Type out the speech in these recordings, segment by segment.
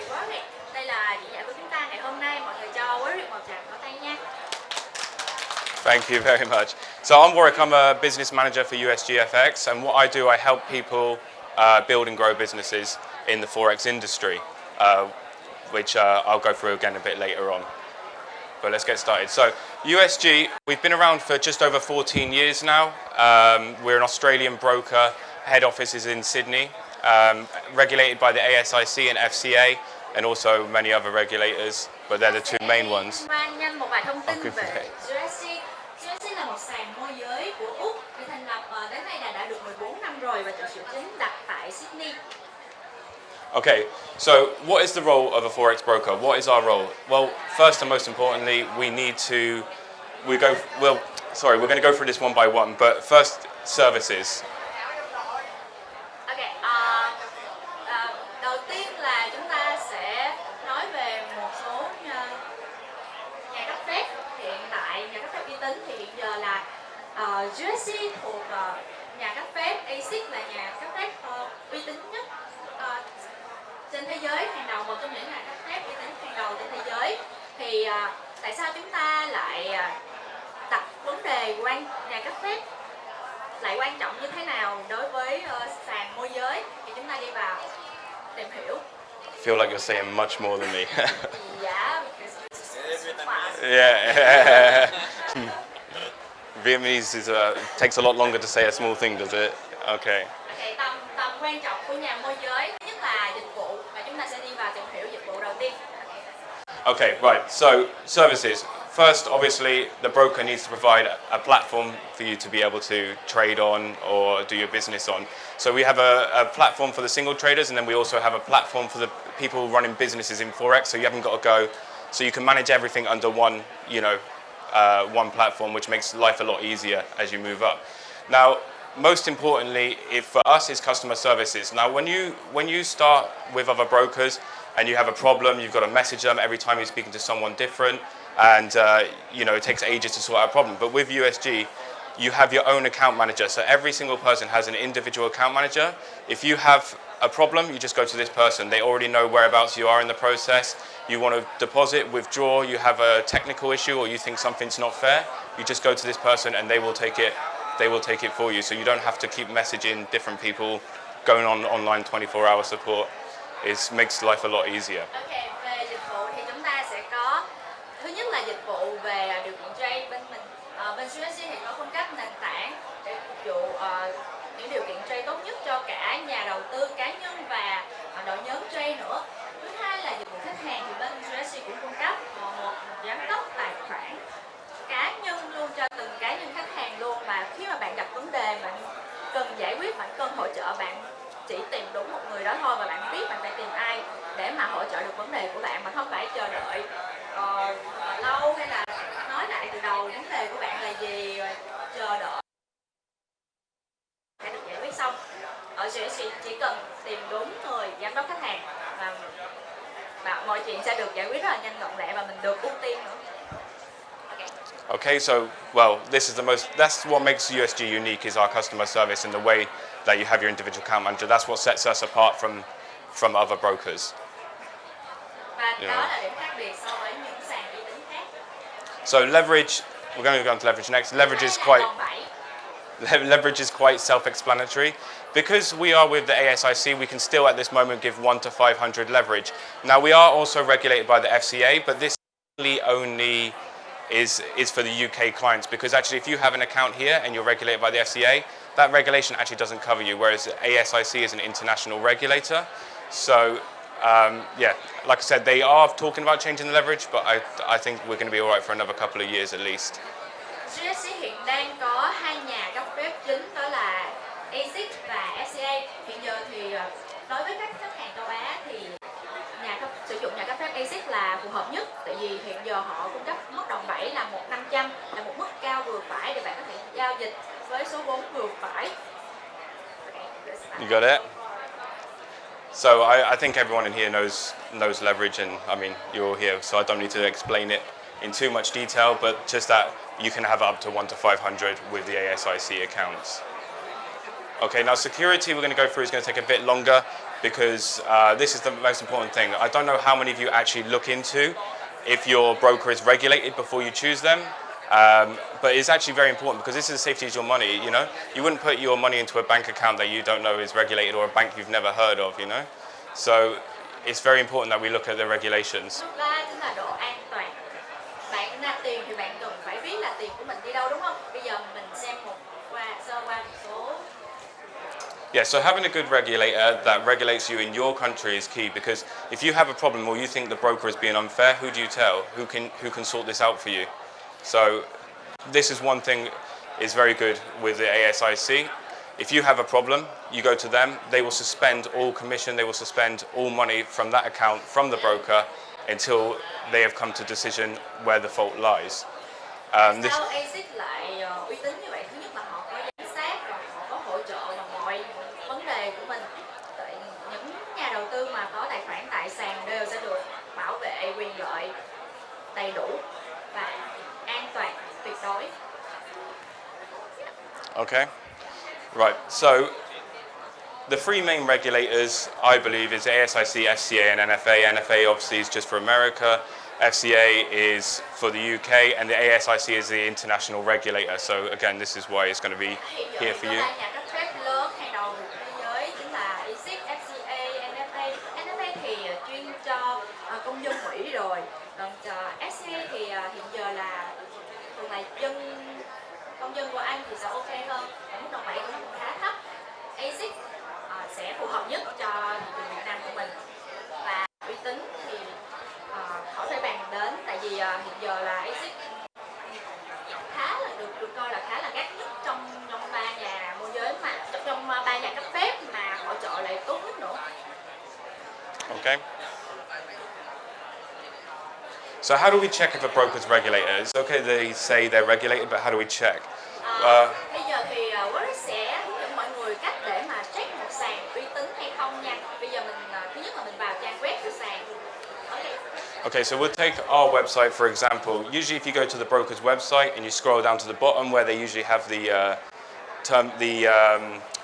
vị Warrick. Đây là diễn giả của chúng ta ngày hôm nay. Mọi người cho Warrick một tràng pháo tay nha. Thank you very much. So I'm Warrick, I'm a business manager for USGFX, and what I do, I help people build and grow businesses in the Forex industry, which I'll go through again a bit later on. But let's get started. So USG, we've been around for just over 14 years now. We're an Australian broker, head office is in Sydney, regulated by the ASIC and FCA, and also many other regulators, but they're the two main ones. Mang nhanh một vài thông tin về USG. USG là một sàn môi giới của Úc, được thành lập đến nay đã được 14 năm rồi và trụ sở chính đặt tại Sydney. Okay, so what is the role of a Forex broker? What is our role? Well, first and most importantly, we're going to go through this one by one, but first, services. Okay, đầu tiên là chúng ta sẽ nói về một số nhà cấp phép. Hiện tại nhà cấp phép uy tín thì hiện giờ là USG thuộc nhà cấp phép ASIC là nhà cấp phép uy tín nhất trên thế giới, hàng đầu, một trong những nhà cấp phép uy tín hàng đầu trên thế giới. Thì tại sao chúng ta lại đặt vấn đề nhà cấp phép lại quan trọng như thế nào đối với sàn môi giới, thì chúng ta đi vào tìm hiểu. I feel like you're saying much more than me. Yeah, because it's fast. Yeah. Vietnamese takes a lot longer to say a small thing, does it? Okay. Okay, tầm quan trọng của nhà môi giới thứ nhất là dịch vụ, và chúng ta sẽ đi vào tìm hiểu dịch vụ đầu tiên. Okay, right. So services. First, obviously, the broker needs to provide a platform for you to be able to trade on or do your business on. So we have a platform for the single traders, and then we also have a platform for the people running businesses in Forex. So you haven't got to go. So you can manage everything under one, one platform, which makes life a lot easier as you move up. Now, most importantly, for us, is customer services. Now, when you start with other brokers and you have a problem, you've got to message them every time you're speaking to someone different. And it takes ages to sort out a problem. But with USG, you have your own account manager. So every single person has an individual account manager. If you have a problem, you just go to this person. They already know whereabouts you are in the process. You want to deposit, withdraw, you have a technical issue, or you think something's not fair, you just go to this person and they will take it. They will take it for you. So you don't have to keep messaging different people, going on online 24-hour support. It makes life a lot easier. Okay, về dịch vụ thì chúng ta sẽ có thứ nhất là dịch vụ về điều kiện trade. Bên mình bên USG thì có cung cấp nền tảng để phục vụ những điều kiện trade tốt nhất cho cả nhà đầu tư cá nhân và đội nhóm trade nữa. Thứ hai là dịch vụ khách hàng, thì bên USG cũng cung cấp một giám đốc tài khoản cá nhân luôn cho từng cá nhân khách hàng luôn, và khi mà bạn gặp vấn đề bạn cần giải quyết, bạn cần hỗ trợ, bạn chỉ tìm đúng một người đó thôi, và bạn biết bạn phải tìm ai để mà hỗ trợ được vấn đề của bạn, mà không phải chờ đợi lâu hay là nói lại từ đầu vấn đề của bạn là gì rồi chờ đợi đã được giải quyết xong. Ở USG chỉ cần tìm đúng người giám đốc khách hàng và mọi chuyện sẽ được giải quyết rất là nhanh gọn lẹ, và mình được ưu tiên nữa. Okay, so that's what makes USG unique, is our customer service and the way that you have your individual account manager. That's what sets us apart from other brokers. Và đó là điểm khác biệt so với những sàn uy tín khác. So leverage, we're going to go on to leverage next. Leverage is quite self-explanatory. Because we are with the ASIC, we can still at this moment give 1 to 500 leverage. Now we are also regulated by the FCA, but this only is for the UK clients, because actually if you have an account here and you're regulated by the FCA, that regulation actually doesn't cover you, whereas ASIC is an international regulator. So like I said, they are talking about changing the leverage, but I think we're going to be all right for another couple of years at least. USG hiện đang có hai nhà cấp phép chính, đó là ASIC và FCA. Hiện giờ thì đối với các khách hàng châu Á thì sử dụng nhà cấp phép ASIC là phù hợp nhất, tại vì hiện giờ họ cung cấp mức đòn bẩy là 1.500, là một mức cao vừa phải để bạn có thể giao dịch với số vốn vừa phải. You got it? So I think everyone in here knows leverage, and I mean you're all here, so I don't need to explain it in too much detail, but just that you can have up to 1 to 500 with the ASIC accounts. Okay, now security we're going to go through is going to take a bit longer, because this is the most important thing. I don't know how many of you actually look into if your broker is regulated before you choose them. But it's actually very important because this is the safety of your money, you know. You wouldn't put your money into a bank account that you don't know is regulated or a bank you've never heard of, you know. So it's very important that we look at the regulations. Thứ ba chính là độ an toàn. Bạn nạp tiền thì bạn cần phải biết là tiền của mình đi đâu đúng không? Bây giờ mình xem sơ qua một số. Yeah, so having a good regulator that regulates you in your country is key, because if you have a problem or you think the broker is being unfair, who do you tell? Who can sort this out for you? So this is one thing is very good with the ASIC. If you have a problem, you go to them, they will suspend all commission, they will suspend all money from that account, from the broker, until they have come to decision where the fault lies. Sao ASIC lại uy tín như vậy? Thứ nhất là họ có giám sát và họ có hỗ trợ vào mọi vấn đề của mình. Tại những nhà đầu tư mà có tài khoản tại sàn đều sẽ được bảo vệ quyền lợi đầy đủ và an toàn tuyệt đối. Okay, right. So the three main regulators, I believe, is ASIC, FCA, and NFA. NFA obviously is just for America. FCA is for the UK, and the ASIC is the international regulator. So again, this is why it's going to be here for you. Nhà cấp phép lớn hàng đầu thế giới chính là ASIC, FCA, NFA. NFA thì chuyên cho công dân Mỹ rồi, còn FCA thì hiện giờ là thường là công dân của Anh thì sẽ ok hơn, mức độ bảy cũng khá thấp. ASIC sẽ phù hợp nhất cho thị trường Việt Nam của mình, và uy tín thì khỏi phải bàn đến, tại vì hiện giờ là ASIC khá là được coi là khá là gắt nhất trong ba nhà môi giới, mà trong ba nhà cấp phép mà hỗ trợ lại tốt nhất nữa. Okay. So how do we check if a broker's regulated? It's okay they say they're regulated, but how do we check? Bây giờ thì Warrick sẽ hướng dẫn mọi người cách để mà check một sàn uy tín hay không nha. Bây giờ mình thứ nhất là mình vào trang web của sàn. Okay, so we'll take our website for example. Usually, if you go to the broker's website and you scroll down to the bottom where they usually have the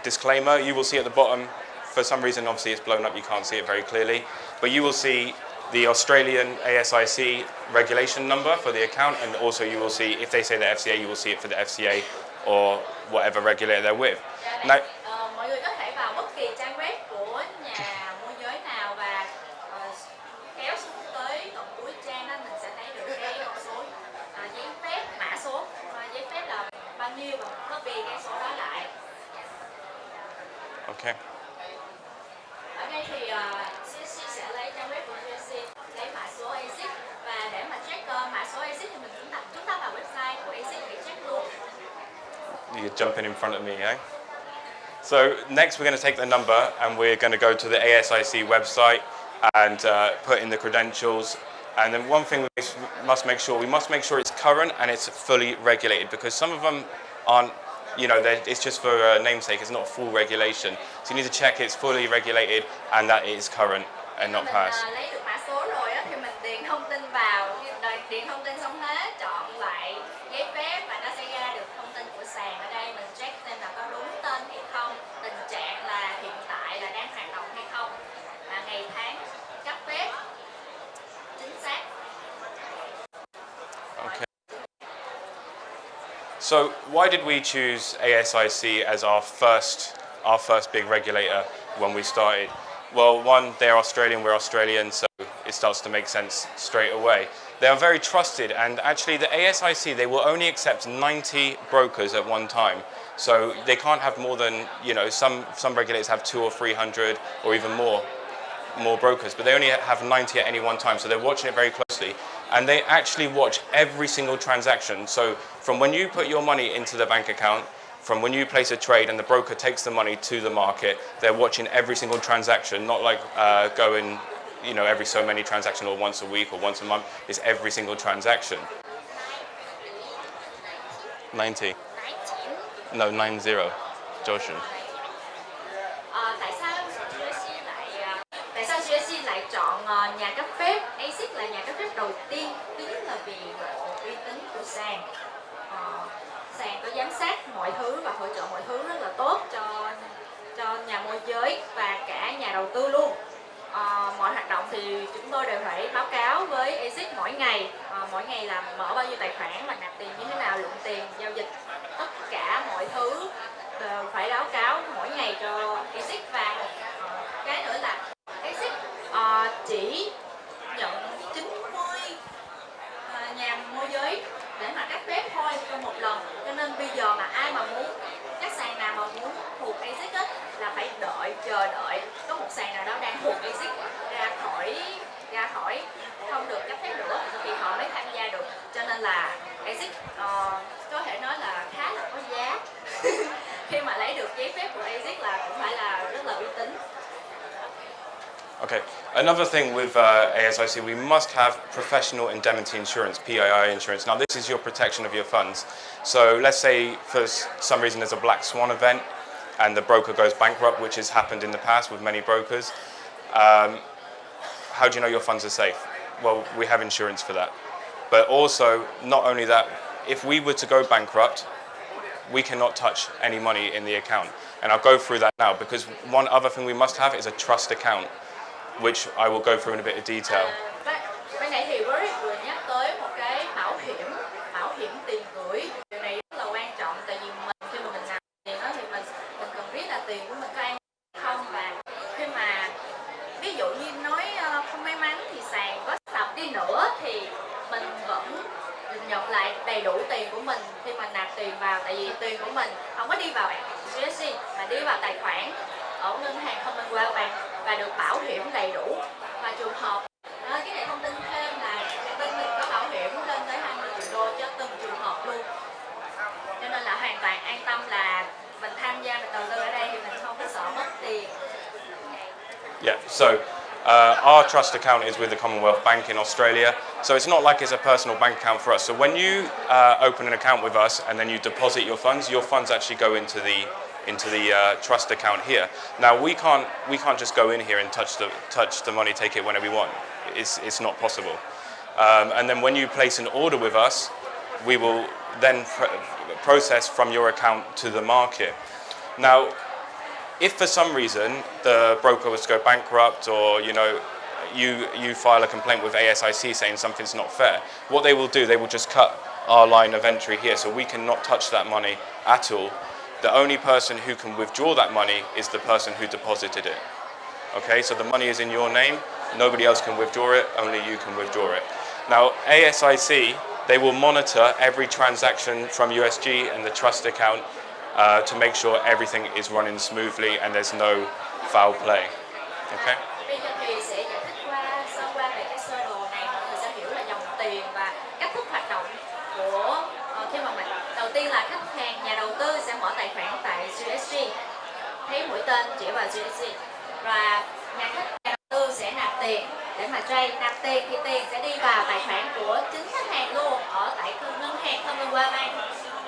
disclaimer, you will see at the bottom. For some reason, obviously, it's blown up. You can't see it very clearly, but you will see the Australian ASIC regulation number for the account, and also you will see, if they say the FCA, you will see it for the FCA or whatever regulator they're with. Now, mọi người có thể vào bất kỳ trang web của nhà môi giới nào và kéo xuống tới tận cuối trang đó, mình sẽ thấy được cái số giấy phép, mã số giấy phép là bao nhiêu và copy cái số đó lại. okay. Ở đây thì CSC sẽ lấy trang web của CSC, lấy mã số ASIC, và để mà check mã số ASIC thì chúng ta vào website của ASIC để check luôn. You're jumping in front of me, eh? So next we're going to take the number and we're going to go to the ASIC website and put in the credentials. And then one thing we must make sure it's current and it's fully regulated, because some of them aren't, you know, it's just for a namesake, it's not full regulation. So you need to check it's fully regulated and that it is current and not past. Lấy được mã số rồi á, thì mình điền thông tin vào, điền thông tin xong hết, chọn lại giấy phép và nó sẽ ra được thông tin của sàn. Ở đây mình check xem là có đúng tên hay không, tình trạng là hiện tại là đang hoạt động hay không, và ngày tháng cấp phép chính xác. Okay. So why did we choose ASIC as our first big regulator when we started? Well, one, they're Australian, we're Australian, so it starts to make sense straight away. They are very trusted, and actually the ASIC, they will only accept 90 brokers at one time. So they can't have more than, you know, some regulators have 200 or 300 or even more brokers, but they only have 90 at any one time, so they're watching it very closely. And they actually watch every single transaction. So from when you put your money into the bank account, from when you place a trade and the broker takes the money to the market, they're watching every single transaction, not like going, you know, every so many transactions or once a week or once a month. It's every single transaction. 90. No, 90. Joshua. Tại sao GSC lại chọn nhà cấp phép ASIC là nhà cấp phép đầu tiên? Thứ nhất là vì độ uy tín của sàn. Sàn có giám sát mọi thứ và hỗ trợ mọi thứ rất là tốt cho cho nhà môi giới và cả nhà đầu tư luôn. Mọi hoạt động thì chúng tôi đều phải báo cáo với ASIC mỗi ngày. Mỗi ngày là mở bao nhiêu tài khoản và nạp tiền như thế nào, lượng tiền, giao dịch, tất cả mọi thứ đều phải báo cáo mỗi ngày cho ASIC. Và cái nữa là ASIC chỉ nhận 90 nhà môi giới để mà cắt phép thôi trong một lần, cho nên bây giờ mà ai mà muốn, các sàn nào mà muốn thuộc ASIC á là phải chờ đợi có một sàn nào đó đang thuộc ASIC ra khỏi không được cấp phép nữa thì họ mới tham gia được, cho nên là ASIC có thể nói là khá là có giá. Khi mà lấy được giấy phép của ASIC là cũng phải là rất là uy tín. Okay. Another thing with ASIC, we must have professional indemnity insurance, PII insurance. Now, this is your protection of your funds. So, let's say for some reason there's a black swan event and the broker goes bankrupt, which has happened in the past with many brokers. How do you know your funds are safe? Well, we have insurance for that. But also, not only that, if we were to go bankrupt, we cannot touch any money in the account. And I'll go through that now, because one other thing we must have is a trust account, which I will go through in a bit of detail. Bên này thì Warrick vừa nhắc tới một cái bảo hiểm tiền gửi. Điều này rất là quan trọng, tại vì khi mà mình nạp tiền đó thì mình cần biết là tiền của mình có an không, và khi mà ví dụ như nói không may mắn thì sàn có sập đi nữa thì mình vẫn nhận lại đầy đủ tiền của mình khi mà nạp tiền vào, tại vì tiền của mình không có đi vào USG mà đi vào tài khoản ở ngân hàng Commonwealth Bank và được bảo hiểm đầy đủ. Và trường hợp cái này thông tin thêm là bên mình có bảo hiểm lên tới 20 triệu đô cho từng trường hợp luôn, cho nên là hoàn toàn an tâm là mình tham gia, mình đầu tư ở đây thì mình không có sợ mất tiền. Yeah, so our trust account is with the Commonwealth Bank in Australia, so it's not like it's a personal bank account for us. So when you open an account with us and then you deposit your funds actually go into the trust account here. Now we can't just go in here and touch the money, take it whenever we want. It's not possible. And then when you place an order with us, we will then process from your account to the market. Now, if for some reason the broker was to go bankrupt, or you file a complaint with ASIC saying something's not fair, what they will do, they will just cut our line of entry here, so we cannot touch that money at all. The only person who can withdraw that money is the person who deposited it. Okay, so the money is in your name, nobody else can withdraw it, only you can withdraw it. Now, ASIC, they will monitor every transaction from USG and the trust account to make sure everything is running smoothly and there's no foul play. Okay? Bây giờ thì sẽ giải thích sơ qua về cái sơ đồ này, mọi người sẽ hiểu là dòng tiền và cách thức hoạt động của khi mà mình đầu tiên là khách hàng, nhà đầu tư sẽ mở tài khoản tại USG, thấy mũi tên chỉ vào USG, và nhà đầu tư sẽ nạp tiền để mà trade, nạp tiền thì tiền sẽ đi vào tài khoản của chính khách hàng luôn ở tại ngân hàng Commonwealth Bank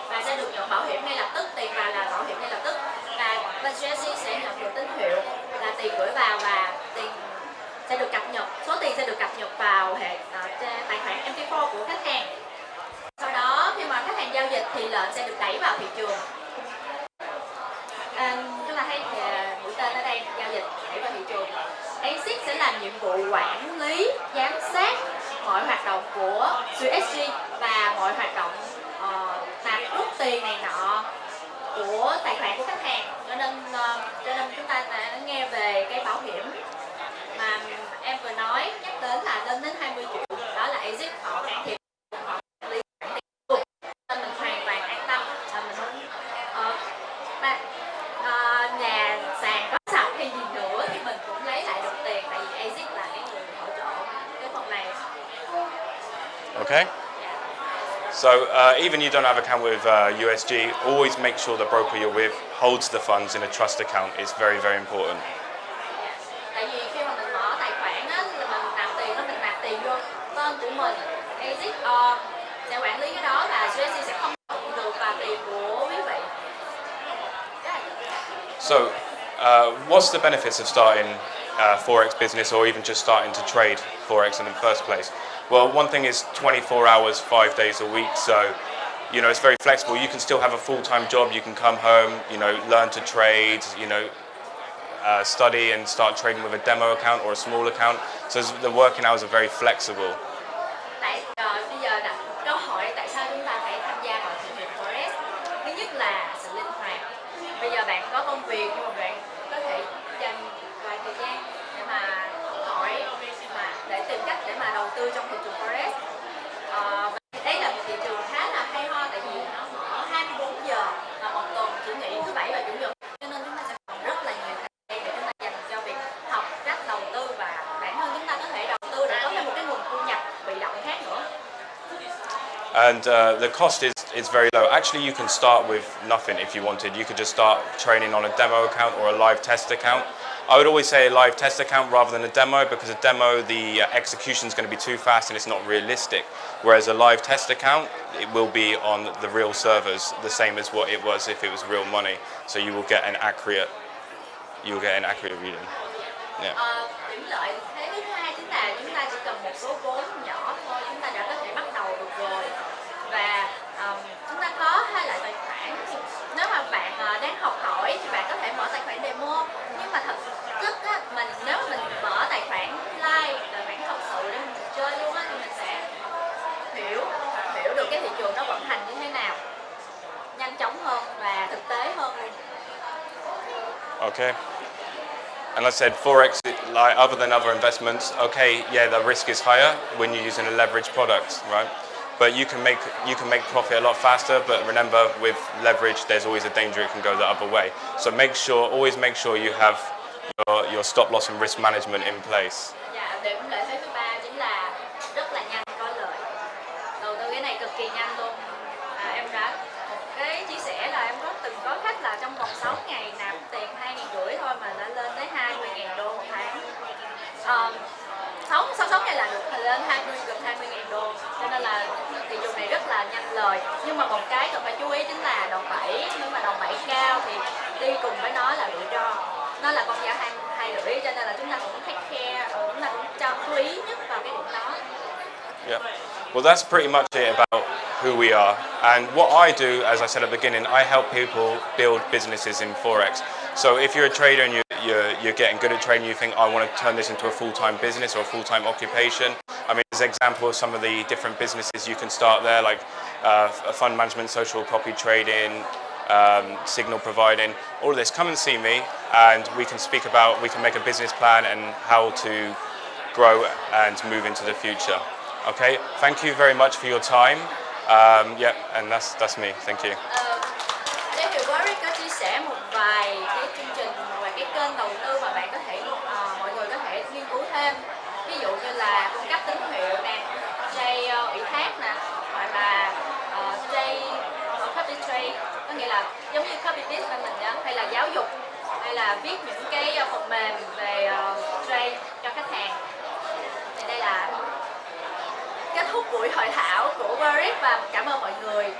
và sẽ được nhận bảo hiểm ngay lập tức, tiền vào là bảo hiểm ngay lập tức, và bên USG sẽ nhận được tín hiệu là tiền gửi vào và tiền sẽ được cập nhật, số tiền sẽ được cập nhật vào tài khoản MT4 của khách hàng. Sau đó khi mà khách hàng giao dịch thì lệnh sẽ được đẩy vào thị trường. Chúng ta thấy mũi tên ở đây, giao dịch đẩy vào thị trường. ASIC sẽ làm nhiệm vụ quản lý, giám sát mọi hoạt động của USG và mọi hoạt động nạp rút tiền này nọ của tài khoản của khách hàng. Cho nên chúng ta đã nghe về cái bảo hiểm mà em vừa nói, nhắc đến là lên đến 20 triệu, đó là ASIC họ can thiệp, họ quản lý khoản tiền luôn, nên mình hoàn toàn an tâm là mình không nhà sàn có sập hay gì nữa thì mình cũng lấy lại được tiền, tại vì ASIC là cái người hỗ trợ cái phần này. Okay. So even you don't have an account with USG, always make sure the broker you're with holds the funds in a trust account. It's very, very important. Tại vì khi mà mình mở tài khoản á, là mình nạp tiền, mình nạp tiền vô tên của mình, ASIC sẽ quản lý cái đó và USG sẽ không động được vào tiền của quý vị. So, what's the benefits of starting Forex business, or even just starting to trade Forex in the first place? Well, one thing is 24 hours, 5 days a week, so it's very flexible. You can still have a full-time job, you can come home, learn to trade, study and start trading with a demo account or a small account. So the working hours are very flexible. Bây giờ đặt câu hỏi tại sao chúng ta phải tham gia vào thị trường Forex. Thứ nhất là sự linh hoạt. Bây giờ bạn có công việc nhưng mà bạn có thể dành vài thời gian để mà học hỏi để tìm cách để mà đầu tư trong thị trường Forex. Đây là một thị trường khá là hay ho tại vì nó mở 24 giờ và một tuần chỉ nghỉ thứ bảy và chủ nhật, cho nên chúng ta sẽ còn rất là nhiều thời gian để chúng ta dành cho việc học cách đầu tư và bản thân chúng ta có thể đầu tư để có thêm một cái nguồn thu nhập bị động khác nữa. And the cost is very low. Actually, you can start with nothing if you wanted. You could just start training on a demo account or a live test account. I would always say a live test account rather than a demo, because a demo, the execution is going to be too fast and it's not realistic. Whereas a live test account, it will be on the real servers, the same as what it was if it was real money. So you will get an accurate reading. Yeah. Điểm lợi thế thứ hai chính là chúng ta chỉ cần một số vốn nhỏ thôi, chúng ta đã có thể bắt đầu được rồi. Và chúng ta có hai loại tài khoản. Nếu mà bạn đang học hỏi thì bạn có thể mở tài khoản demo, nhưng mà thật chất á, nếu mình mở tài khoản live, tài khoản thật sự để mình chơi luôn á, thì mình sẽ hiểu được cái thị trường nó vận hành như thế nào, nhanh chóng hơn và thực tế hơn luôn. Okay. And like I said, Forex, like other than other investments, okay, yeah, the risk is higher when you're using a leveraged product, right? But you can make profit a lot faster. But remember, with leverage, there's always a danger it can go the other way. So always make sure you have your stop loss and risk management in place. Dạ, điểm lợi thế thứ ba chính là rất là nhanh có lợi. Đầu tư cái này cực kỳ nhanh luôn. Em đã một cái chia sẻ là em từng có khách là trong vòng 6 ngày nạp tiền 2.500 thôi mà đã lên tới 20.000 đô một tháng. 6 ngày là được lên gần 20.000 đô, cho nên là thị trường này rất là nhanh lời. Nhưng mà một cái cần phải chú ý chính là đòn bẩy. Nếu mà đòn bẩy cao thì đi cùng với nó là rủi ro. Nó là con dao hai lưỡi, cho nên là chúng ta cũng take care, chúng ta cũng chú ý nhất vào cái điểm đó. Yeah. Well, that's pretty much it about who we are. And what I do, as I said at the beginning, I help people build businesses in Forex. So if you're a trader and you're getting good at trading, you think, I want to turn this into a full-time business or a full-time occupation. I mean, there's an example of some of the different businesses you can start there, like fund management, social property trading, signal providing, all of this. Come and see me and we can make a business plan and how to grow and move into the future. Okay, thank you very much for your time. Yeah, and that's me. Thank you. Đây thì Warrick có chia sẻ một vài cái chương trình, một vài cái kênh đầu tư mà bạn có thể mọi người có thể nghiên cứu thêm. Ví dụ như là cung cấp tín hiệu nè, trade ủy thác nè, hoặc là trade copy trade, có nghĩa là giống như copy paste bên mình đó, hay là giáo dục, hay là viết những cái phần mềm về trade cho khách hàng. Thì đây là kết thúc buổi hội thảo của Warrick và cảm ơn mọi người.